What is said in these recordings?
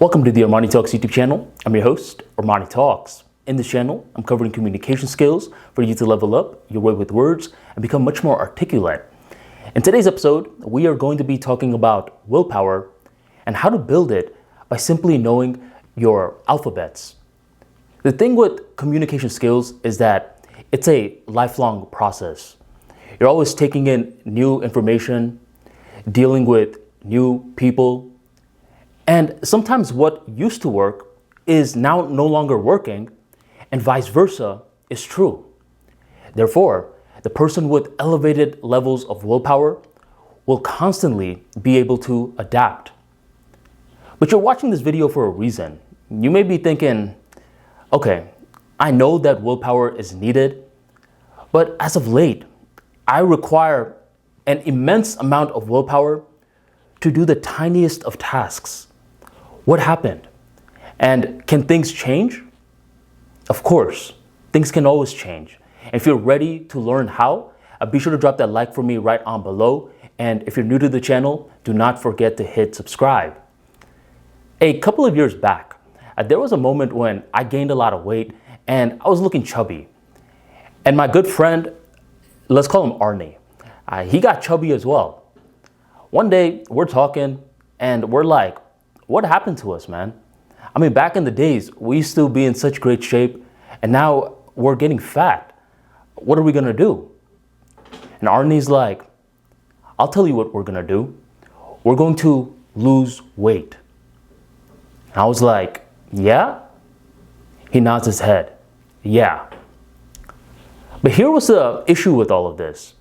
Welcome to the ArmaniTalks YouTube channel. I'm your host, ArmaniTalks. In this channel, I'm covering communication skills for you to level up your way with words and become much more articulate. In today's episode, we are going to be talking about willpower and how to build it by simply knowing your alphabets. The thing with communication skills is that it's a lifelong process. You're always taking in new information, dealing with new people, and sometimes what used to work is now no longer working, and vice versa is true. Therefore, the person with elevated levels of willpower will constantly be able to adapt. But you're watching this video for a reason. You may be thinking, okay, I know that willpower is needed, but as of late, I require an immense amount of willpower to do the tiniest of tasks. What happened? And can things change? Of course, things can always change. And if you're ready to learn how, be sure to drop that like for me right on below. And if you're new to the channel, do not forget to hit subscribe. A couple of years back, there was a moment when I gained a lot of weight and I was looking chubby. And my good friend, let's call him Arnie, he got chubby as well. One day we're talking and we're like, what happened to us, man? I mean, back in the days, we used to be in such great shape, and now we're getting fat. What are we gonna do? And Arnie's like, I'll tell you what we're gonna do. We're going to lose weight. And I was like, yeah? He nods his head, yeah. But here was the issue with all of this.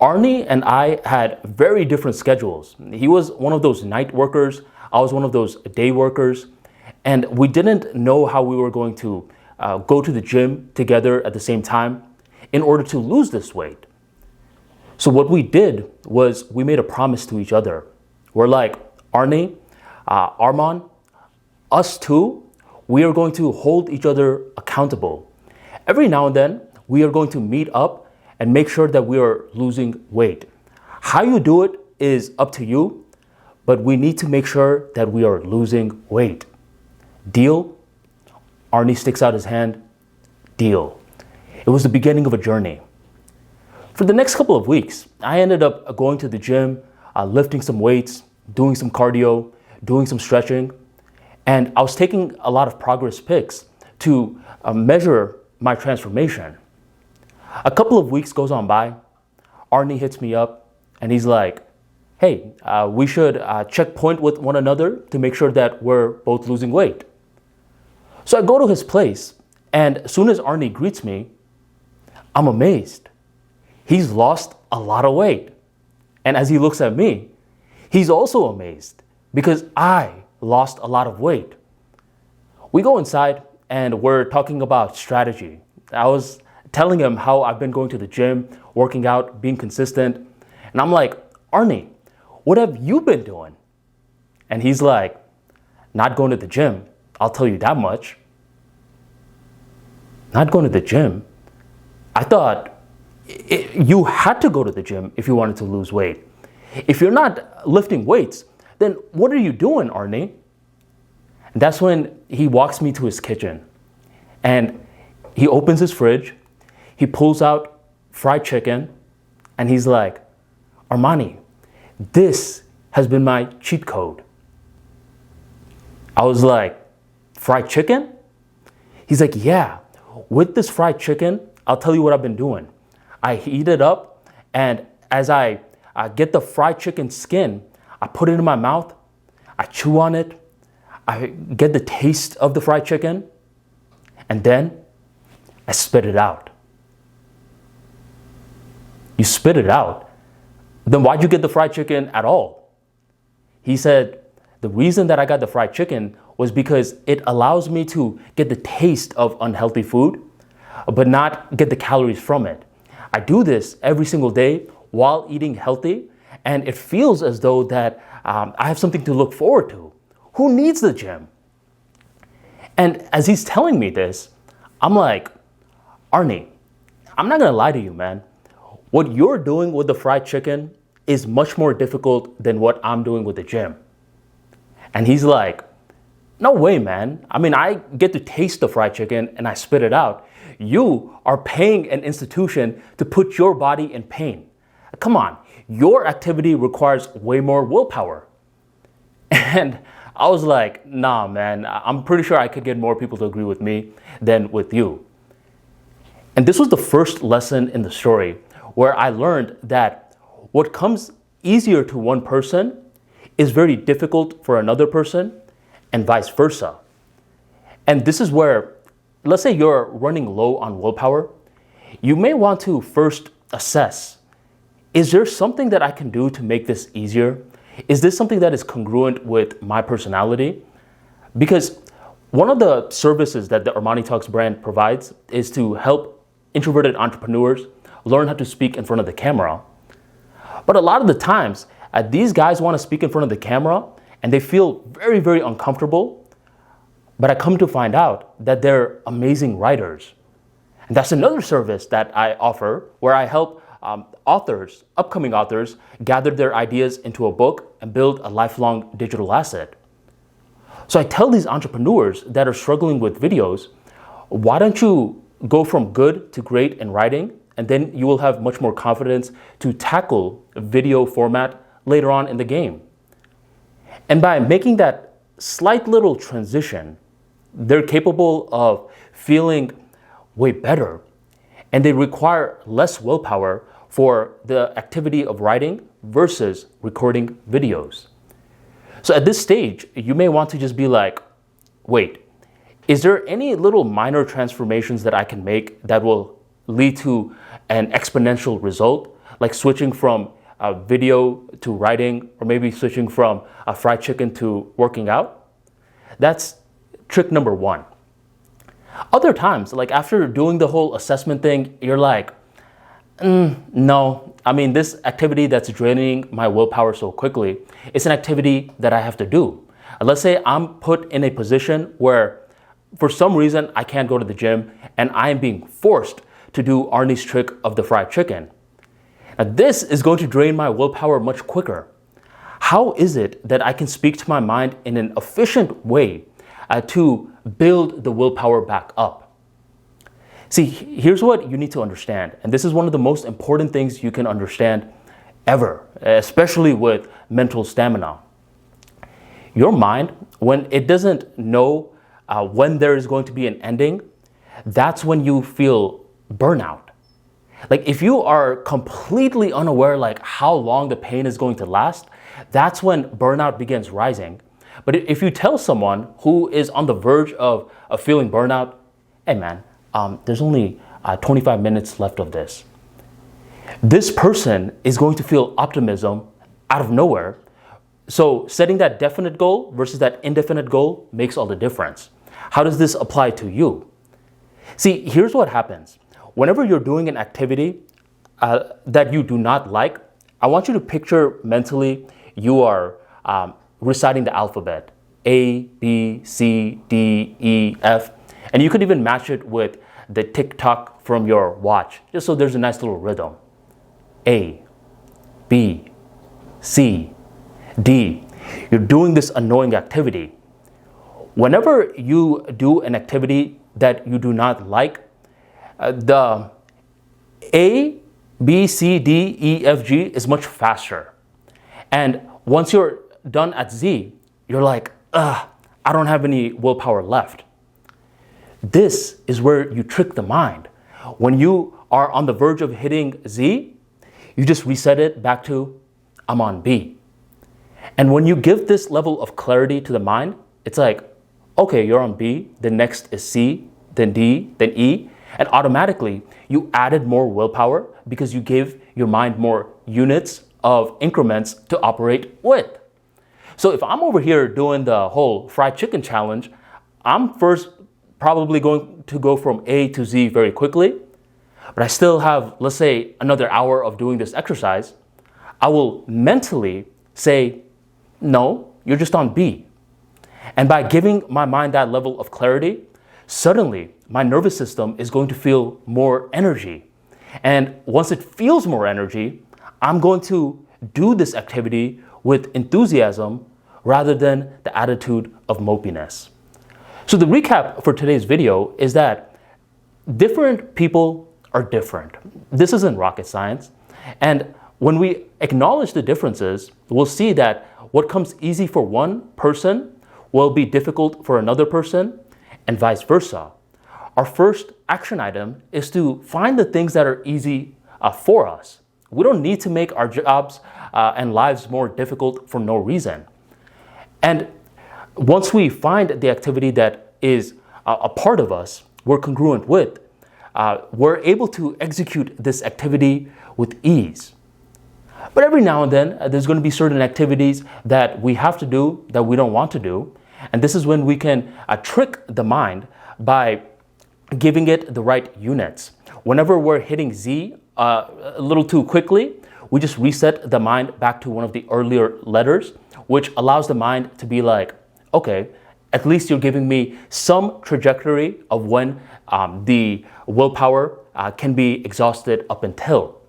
Arnie and I had very different schedules. He was one of those night workers. I was one of those day workers, and we didn't know how we were going to go to the gym together at the same time in order to lose this weight. So what we did was we made a promise to each other. We're like, Arnie, Arman, us two, we are going to hold each other accountable. Every now and then, we are going to meet up and make sure that we are losing weight. How you do it is up to you, but we need to make sure that we are losing weight. Deal? Arnie sticks out his hand. Deal. It was the beginning of a journey. For the next couple of weeks, I ended up going to the gym, lifting some weights, doing some cardio, doing some stretching, and I was taking a lot of progress pics to measure my transformation. A couple of weeks goes on by, Arnie hits me up and he's like, hey, we should check point with one another to make sure that we're both losing weight. So I go to his place, and as soon as Arnie greets me, I'm amazed. He's lost a lot of weight. And as he looks at me, he's also amazed because I lost a lot of weight. We go inside and we're talking about strategy. I was telling him how I've been going to the gym, working out, being consistent. And I'm like, Arnie, what have you been doing? And he's like, not going to the gym. I'll tell you that much. Not going to the gym? I thought you had to go to the gym if you wanted to lose weight. If you're not lifting weights, then what are you doing, Arnie? And that's when he walks me to his kitchen. And he opens his fridge. He pulls out fried chicken. And he's like, Armani, this has been my cheat code. I was like, fried chicken? He's like, yeah, with this fried chicken, I'll tell you what I've been doing. I heat it up, and as I get the fried chicken skin, I put it in my mouth, I chew on it, I get the taste of the fried chicken, and then I spit it out. You spit it out? Then why'd you get the fried chicken at all? He said, the reason that I got the fried chicken was because it allows me to get the taste of unhealthy food, but not get the calories from it. I do this every single day while eating healthy, and it feels as though that I have something to look forward to. Who needs the gym? And as he's telling me this, I'm like, Arnie, I'm not gonna lie to you, man. What you're doing with the fried chicken is much more difficult than what I'm doing with the gym. And he's like, No way, man. I mean, I get to taste the fried chicken and I spit it out. You are paying an institution to put your body in pain. Come on, your activity requires way more willpower. And I was like, nah, man, I'm pretty sure I could get more people to agree with me than with you. And this was the first lesson in the story where I learned that what comes easier to one person is very difficult for another person, and vice versa. And this is where, let's say you're running low on willpower, you may want to first assess, is there something that I can do to make this easier? Is this something that is congruent with my personality? Because one of the services that the ArmaniTalks brand provides is to help introverted entrepreneurs learn how to speak in front of the camera. But a lot of the times, these guys want to speak in front of the camera and they feel very, very uncomfortable. But I come to find out that they're amazing writers. And that's another service that I offer where I help authors, upcoming authors, gather their ideas into a book and build a lifelong digital asset. So I tell these entrepreneurs that are struggling with videos, why don't you go from good to great in writing, and then you will have much more confidence to tackle a video format later on in the game. And by making that slight little transition, they're capable of feeling way better, and they require less willpower for the activity of writing versus recording videos. So at this stage, you may want to just be like, wait, is there any little minor transformations that I can make that will lead to an exponential result, like switching from video to writing, or maybe switching from fried chicken to working out? That's trick number one. Other times, like after doing the whole assessment thing, you're like, no, I mean, this activity that's draining my willpower so quickly, it's an activity that I have to do. Let's say I'm put in a position where for some reason I can't go to the gym and I am being forced to do Arnie's trick of the fried chicken. Now, this is going to drain my willpower much quicker. How is it that I can speak to my mind in an efficient way to build the willpower back up? See, here's what you need to understand, and this is one of the most important things you can understand ever, especially with mental stamina. Your mind, when it doesn't know when there is going to be an ending, that's when you feel burnout. Like if you are completely unaware like how long the pain is going to last, that's when burnout begins rising. But if you tell someone who is on the verge of feeling burnout, hey man, there's only 25 minutes left of this. This person is going to feel optimism out of nowhere. So setting that definite goal versus that indefinite goal makes all the difference. How does this apply to you? See, here's what happens. Whenever you're doing an activity that you do not like, I want you to picture mentally you are reciting the alphabet, A, B, C, D, E, F, and you could even match it with the tick-tock from your watch, just so there's a nice little rhythm. A, B, C, D. You're doing this annoying activity. Whenever you do an activity that you do not like, the A, B, C, D, E, F, G is much faster. And once you're done at Z, you're like, I don't have any willpower left. This is where you trick the mind. When you are on the verge of hitting Z, you just reset it back to, I'm on B. And when you give this level of clarity to the mind, it's like, okay, you're on B, then next is C, then D, then E, and automatically you added more willpower because you gave your mind more units of increments to operate with. So if I'm over here doing the whole fried chicken challenge, I'm first probably going to go from A to Z very quickly, but I still have, let's say, another hour of doing this exercise. I will mentally say, no, you're just on B. And by giving my mind that level of clarity, suddenly my nervous system is going to feel more energy. And once it feels more energy, I'm going to do this activity with enthusiasm rather than the attitude of mopiness. So the recap for today's video is that different people are different. This isn't rocket science. And when we acknowledge the differences, we'll see that what comes easy for one person will be difficult for another person, and vice versa. Our first action item is to find the things that are easy for us. We don't need to make our jobs and lives more difficult for no reason. And once we find the activity that is a part of us, we're congruent with, we're able to execute this activity with ease. But every now and then, there's going to be certain activities that we have to do that we don't want to do. And this is when we can trick the mind by giving it the right units. Whenever we're hitting Z a little too quickly, we just reset the mind back to one of the earlier letters, which allows the mind to be like, okay, at least you're giving me some trajectory of when the willpower can be exhausted up until.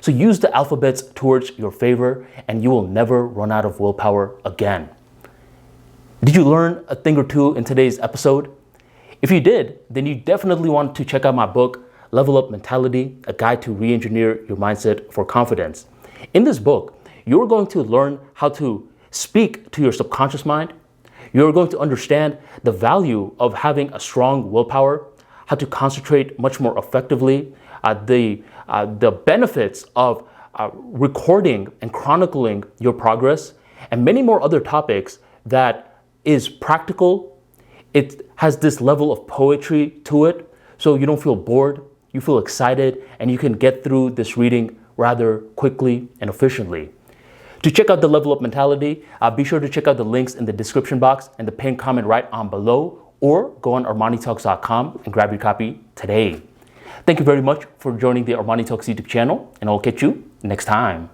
So use the alphabets towards your favor and you will never run out of willpower again. Did you learn a thing or two in today's episode? If you did, then you definitely want to check out my book, Level Up Mentality, a guide to re-engineer your mindset for confidence. In this book, you're going to learn how to speak to your subconscious mind. You're going to understand the value of having a strong willpower, how to concentrate much more effectively, the benefits of recording and chronicling your progress, and many more other topics that is practical. It has this level of poetry to it, so you don't feel bored, you feel excited, and you can get through this reading rather quickly and efficiently. To check out the Level Up Mentality, be sure to check out the links in the description box and the pinned comment right on below, or go on ArmaniTalks.com and grab your copy today. Thank you very much for joining the Armani Talks YouTube channel, and I'll catch you next time.